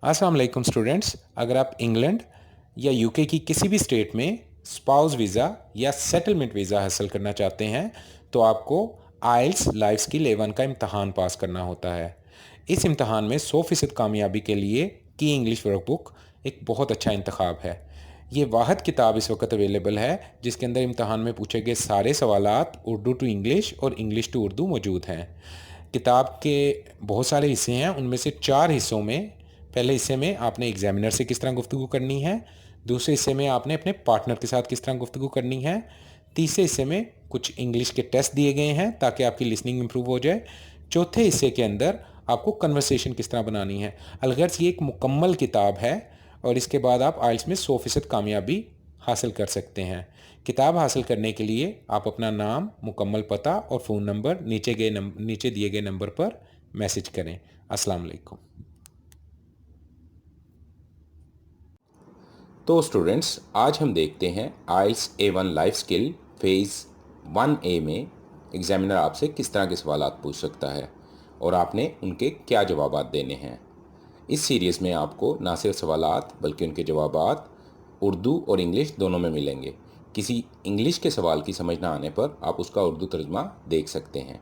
अस्सलाम वालेकुम स्टूडेंट्स। अगर आप इंग्लैंड या यूके की किसी भी स्टेट में स्पाउस वीज़ा या सेटलमेंट वीज़ा हासिल करना चाहते हैं तो आपको आइल्स लाइफ स्किल A1 का इम्तहान पास करना होता है। इस इम्तहान में 100% कामयाबी के लिए की इंग्लिश वर्कबुक एक बहुत अच्छा इंतखाब है। ये वाहिद किताब इस वक्त अवेलेबल है जिसके अंदर इम्तहान में पूछे गए सारे सवालात उर्दू टू इंग्लिश और इंग्लिश टू उर्दू मौजूद हैं। किताब के बहुत सारे हिस्से हैं, उनमें से 4 हिस्सों में पहले हिस्से में आपने एग्जामिनर से किस तरह गुफ्तगू करनी है, दूसरे हिस्से में आपने अपने पार्टनर के साथ किस तरह गुफ्तगू करनी है, तीसरे हिस्से में कुछ इंग्लिश के टेस्ट दिए गए हैं ताकि आपकी लिसनिंग इंप्रूव हो जाए, चौथे हिस्से के अंदर आपको कन्वर्सेशन किस तरह बनानी है। अलगर्ज ये एक मुकम्मल किताब है और इसके बाद आप आइल्स में 100% कामयाबी हासिल कर सकते हैं। किताब हासिल करने के लिए आप अपना नाम, मुकम्मल पता और फ़ोन नंबर नीचे दिए गए नंबर पर मैसेज करें। अस्सलाम वालेकुम। तो स्टूडेंट्स, आज हम देखते हैं आइल्स A1 life skill phase 1A में एग्जामिनर आपसे किस तरह के सवालात पूछ सकता है और आपने उनके क्या जवाबात देने हैं। इस सीरीज़ में आपको ना सिर्फ सवालात बल्कि उनके जवाबात उर्दू और इंग्लिश दोनों में मिलेंगे। किसी इंग्लिश के सवाल की समझ ना आने पर आप उसका उर्दू तर्जुमा देख सकते हैं।